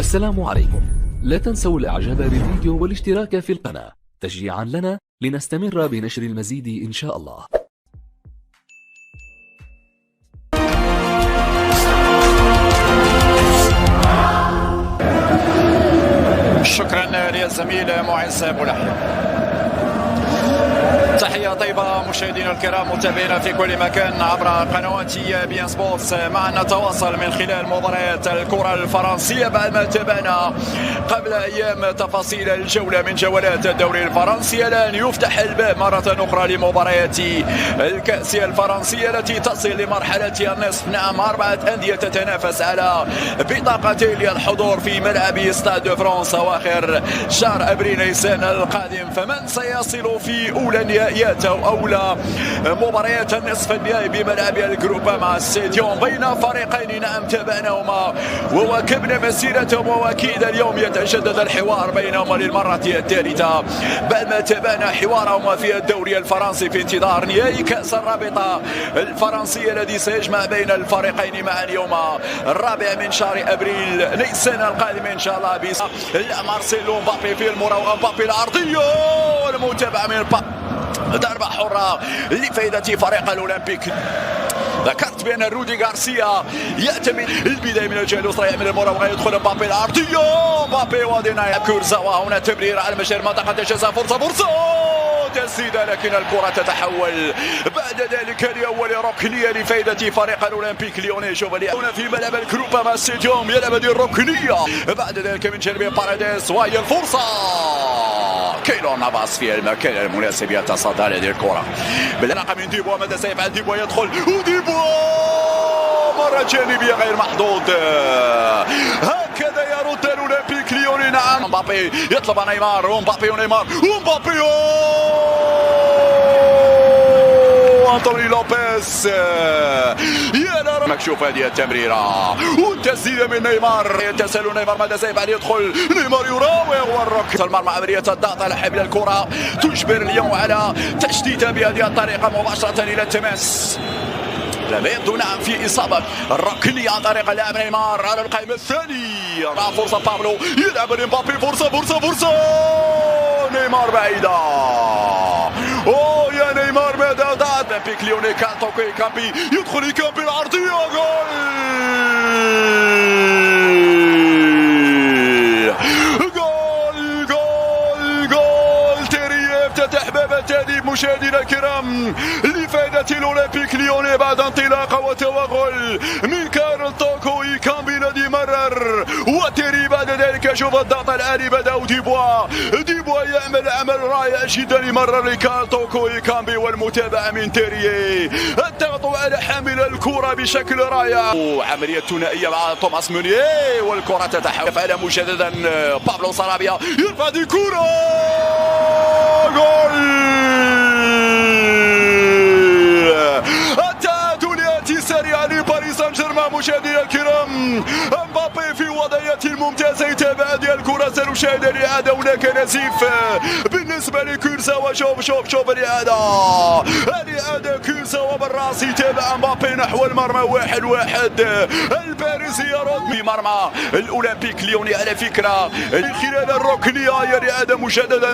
السلام عليكم. لا تنسوا الاعجاب بالفيديو والاشتراك في القناة تشجيعا لنا لنستمر بنشر المزيد إن شاء الله. شكرا للزميل معز بولحية. تحية طيبة مشاهدينا الكرام متابعينا في كل مكان عبر قنوات بي ان سبورتس. معنا نتواصل من خلال مباريات الكرة الفرنسية بعد ما تابعنا قبل أيام تفاصيل الجولة من جولات الدوري الفرنسي. الآن يفتح الباب مرة أخرى لمباريات الكأس الفرنسية التي تصل لمرحلة النصف. نعم، 4 أندية تتنافس على بطاقتين للحضور في ملعب ستاد دو فرانس أواخر شهر أبريل نيسان القادم. فمن سيصل في أولى نهائيات أو أولى مباريات النصف النهائي بملعب الجروباما ستاديوم بين فريقين نعم تابعناهما وواكبنا مسيرتهم، وأكيد اليوم يتجدد الحوار بينهما للمرة الثالثة بعد ما تابعنا حوارهما في الدوري الفرنسي في انتظار نهائي كأس الرابطة الفرنسية الذي سيجمع بين الفريقين معا اليوم 4 من شهر أبريل نيسان القادم إن شاء الله. مارسيلو مبابي في المراوغة، مبابي العرضية والمتابعة من ضربة حرة لفائدة فريق الأولمبيك. ذكرت بأن رودي غارسيا يعتمد البداية من الجهة اليسرى، يعمل المراوغة، يدخل مبابي العرضية، مبابي ودينايا كورزاوا هنا تمرير على مشارف منطقة الجزاء، فرصة تسديدة لكن الكرة تتحول بعد ذلك لأول ركنية لفائدة فريق الأولمبيك ليوني. شوف هنا في ملعب الجروباما ستاديوم يلعب هذه الركنية، بعد ذلك من جانب باراديس وهي الفرصة كيلور نافاس في المكان المناسب يتصدى هذه الكرة بالعلاقة من ديبوا. ماذا سيفعل ديبوا؟ يدخل وديبوا مرة جانبية غير محظوظ. هكذا يرد الأولمبيك ليوني. نعم، مبابي يطلب نيمار، ومبابي ونيمار ومبابي أنطوني لوبيز. يا نرى مكشوف هذه التمريرة والتسديدة من نيمار. يتسلل نيمار، ماذا سيفعل؟ يدخل نيمار يراوغ والركض المرمى. عملية الضغط على حبل الكرة تجبر اليوم على تشتيتها بهذه الطريقة مباشرة إلى التماس. لا يبدو نعم في إصابة الركنية عن طريق اللاعب نيمار على القائم الثاني. مع فرصة بابلو يلعب لمبابي، فرصة نيمار بعيدة. يا نيمار ماذا ضاعت؟ اولمبيك ليوني كالتوكي كامبي يدخل كامبي العرضية، جول تيري يفتتح باب التهديف مشاهدينا الكرام لفائدة الأولمبيك ليوني بعد انطلاقة وتوغل من كارل توكوي كامبي الذي مرر وتيري. بعد ذلك شوف الضغط الآلي بدأ ديبوا يعمل عمل رائع جدا، يمرر لكارل توكوي كامبي والمتابعة من تيري، الضغط على حامل الكرة بشكل رائع. عملية ثنائية مع توماس مونيه والكرة تتحول. يفعل مجددا بابلو سارابيا، يرفع دي كرة جول. التعادل يأتي سريعا لباريس سان جيرمان مشاهدينا الكرام. مبابي في وضعية ممتازة يتابع هذه الكرة، سنشاهد الإعادة. هناك نزيف بالنسبة لكورزاوا. شوف الإعادة كورزاوا بالراس يتابع مبابي نحو المرمى 1-1. الباريسي يرد بمرمى الأولمبيك ليوني على فكرة من خلال الركنية. هي الإعادة مجددا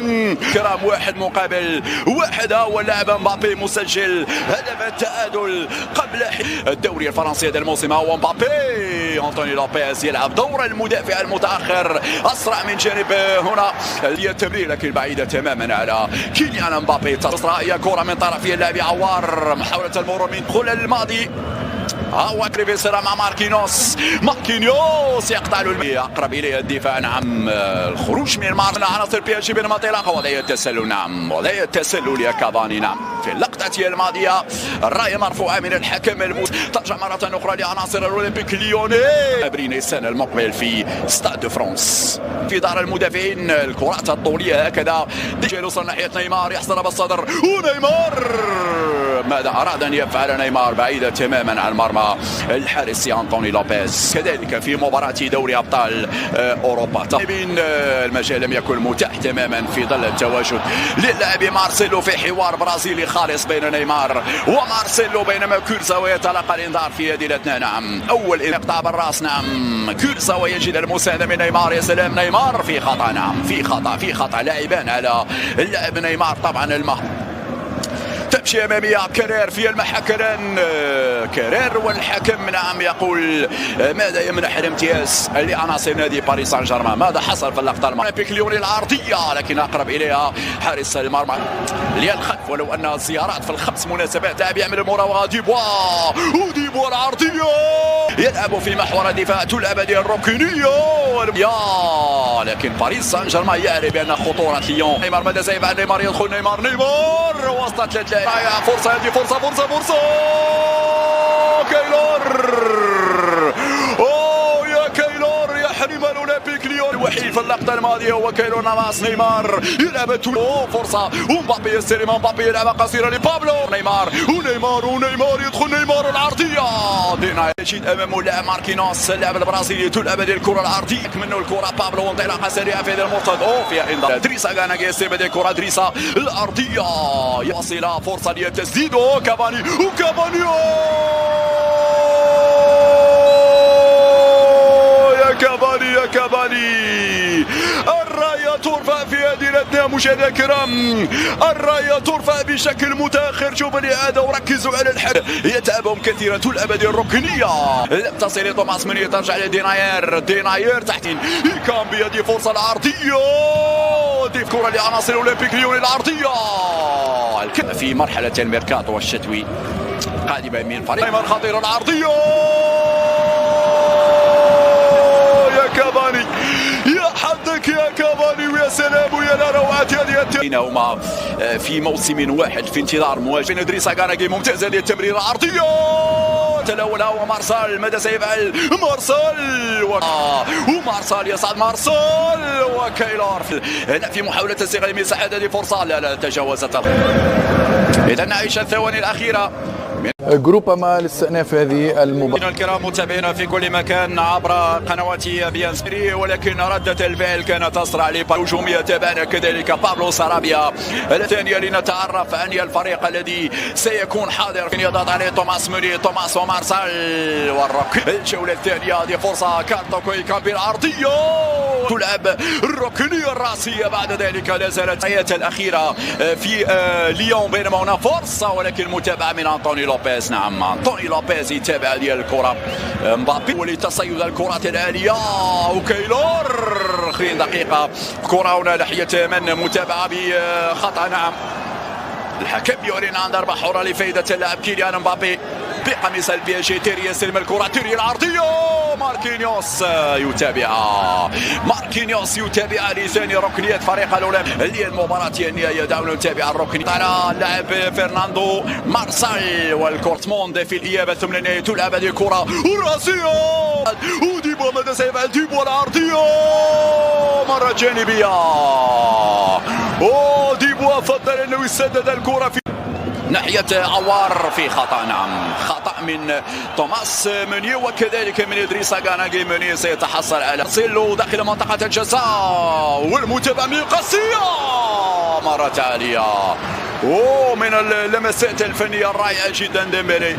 كرام 1-1. هو اللاعب مبابي مسجل هدف التعادل قبل الدوري الفرنسي هذا الموسم. هو مبابي، أنطوني لوبيز يلعب دور المدافع المتأخر، أسرع من جانب هنا التمرير لكن بعيدة تماما على كيليان مبابي. تصرى كرة من طرف اللاعب عوار، محاولة المرور من دخول الماضي. هو كريفيسرا مع ماركينيوس يقطع اقرب اليه الدفاع. نعم، الخروج من الماركة عناصر بي اس جي بالمنطقة. وضعية التسلل، نعم وضعية التسلل يا كافاني. نعم في اللقطة الماضية الراية مرفوعة من الحكم ترجع مرة أخرى لعناصر الأولمبيك ليوني. أبريل نيسان المقبل في ستاد دو فرانس في دار المدافعين. الكرات الطولية هكذا يوصل ناحية نيمار، يحصل بالصدر ونيمار ماذا أراد أن يفعل نيمار بعيدة تماما عن المرمى الحارس أنطوني لوبيز. كذلك في مباراة دوري أبطال أوروبا المجال لم يكن متاح تماما في ظل التواجد للاعب مارسيلو في حوار برازيلي خالص بين نيمار ومارسيلو، بينما كورزاوا يتلقى الانذار في يد الاثنين. نعم، أول إقطاع بالراس. نعم، كورزاوا يجد المساعدة من نيمار. يا سلام، نيمار في خطأ. نعم، في خطأ لاعبان على اللاعب نيمار. طبعا المهر تمشي أمامية كرير في المحك كرير والحكم نعم يقول ماذا يمنح الامتياز لعناصر نادي باريس سان جيرمان. ماذا حصل في اللقطة اولمبيك ليون العرضية، لكن أقرب إليها حارس المرمى للخلف، ولو أن الزيارات في الخمس مناسبات لاعب يعمل المراوغة. ديبوا العرضية يلعب في محور الدفاع، تلعب الركنية لكن باريس سان جيرمان يعرف بأن خطورة ليون. نيمار ماذا سيفعل؟ نيمار يدخل. نيمار وسط ثلاث فرصة، هذه فرصة كايلور. يا كايلور يحرم الأولمبيك ليون. الوحيد في اللقطة الماضية هو كايلور نافاس. نيمار يلعب فرصة، ومبابي يستلم. مبابي يلعب قصيرة لبابلو. نيمار يدخل. نيمار العرضية. دينا يجد أمامه اللاعب ماركينوس اللاعب البرازيلي، تلعب هذه الكرة العرضية منه الكرة. بابلو انطلاقة سريعة في هذا المرتد. فيها انذار. دريسا غانا يستلم هذه الكرة. دريسا الأرضية يوصل فرصة للتسديد. كافاني يا كافاني الراية ترفع في هذه الأثناء. مشاهدينا الكرام، الراية ترفع بشكل متأخر. شوف الإعادة وركزوا على الحد. يتعبهم كثيرا. تلعب هذه الركنية لم تصل لتوماس موني، ترجع لديناير تحت كان بيده فرصة العرضية. ضيف كرة لعناصر الأولمبيك ليون العرضية في مرحلة الميركاتو الشتوي قادمة من فريق. نيمار خطير العرضية. كافاني يا حدك يا كافاني، ويا سلام ويا روعة هذه بينهما في موسم واحد في انتظار مواجهة. دريسا غانا ممتازة للتمرير العرضية تلولها ومارسال. ماذا سيفعل مارسال يصعد مارسال وكايلور هنا في محاولة استغلال مساحة هذه فرصة. لا تجاوزت. إذا نعيش الثواني الأخيرة جروبما لاستئناف هذه المباراة. الكرام متابعينا في كل مكان عبر قنوات بي ان سبورت، ولكن ردة الفعل كانت أسرع للهجومية. تابعنا كذلك بابلو سارابيا. الثانية لنتعرف عن الفريق الذي سيكون حاضر. يضغط عليه توماس موني، توماس ومارسال والركن. الجولة الثانية هذه فرصة. كارتوكوي كان بالعرضية تلعب الركنية الرأسية. بعد ذلك لا زالت الآيات الأخيرة في ليون، بينما هنا فرصة ولكن متابعة من أنطوني لوبيز. نعم، أنطوني لوبيز يتابع هذه الكرة. مبابي ولتصيد الكرات العالية وكايلور. 20 دقيقة كرة هنا ناحية من متابعة بخطأ. نعم، الحكم يعلن عن ضربة حرة لفائدة اللاعب كيليان مبابي بقميص البي اس جي. تيري يستلم الكرة. تيري العرضية. ماركينيوس يتابع لثاني ركنية فريق الأولمبي للمباراة النهائية. دعونا نتابع الركنية. طلع اللاعب فرناندو مارسال والكورتموند في الإيابة ثم النهاية. تلعب هذه الكرة الرأسية. وديبوا ماذا سيفعل؟ ديبوا العرضية مرة جانبية. ديبوا فضل أنه يسدد الكرة في ناحية عوار في خطأ. نعم، خطأ من توماس موني وكذلك من إدريسا غانا. موني سيتحصل على سيلو داخل منطقة الجزاء، والمتابعة من قاسية مرة عالية. من اللمسات الفنية الرائعة جدا ديمبلي.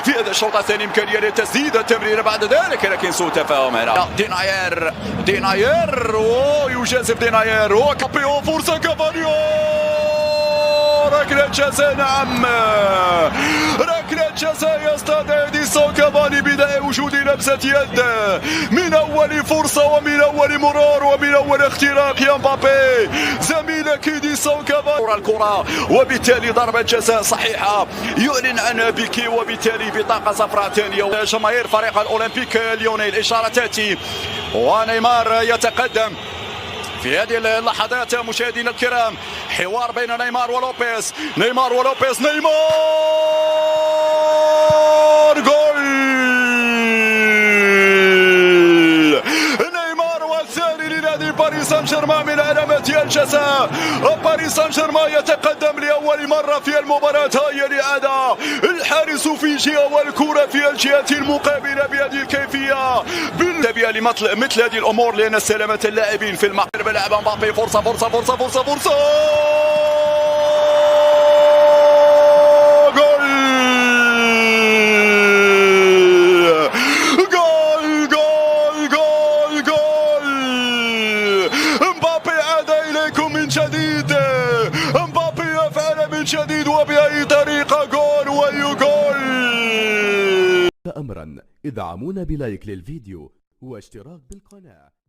في هذا الشوط الثاني إمكانية لتسديد التمرير بعد ذلك، لكن سوء تفاهم هنا. ديناير يجازف ديناير. كابيو فرصة. كافاني ركلة جزاء. نعم، ركلة جزاء يصطاد إديسون كافاني. بداية وجود لمسة يد من أول فرصة ومن أول مرور ومن أول اختراق. يا مبابي زميلك إديسون كافاني الكرة، وبالتالي ضربة جزاء صحيحة يعلن عنها بيكي، وبالتالي بطاقة صفراء ثانية. جماهير فريق الأولمبيك ليوني الإشارة تأتي ونيمار يتقدم في هذه اللحظات. مشاهدينا الكرام، حوار بين نيمار ولوبيز. نيمار جول. نيمار والثاني لنادي باريس سان جيرمان من علامات ركلة الجزاء. باريس سان جيرمان يتقدم لأول مرة في المباراة هاي لأداء الحارس في جهة والكرة في الجهة المقابلة بهذه الكيفية. بالتبية لمثل هذه الأمور لأن سلامة اللاعبين في المحور بلعب مبابي. فرصة فرصة فرصة فرصة فرصة جديد وبأي طريقة جول ويجول. أمرا ادعمونا بلايك للفيديو واشتراك بالقناة.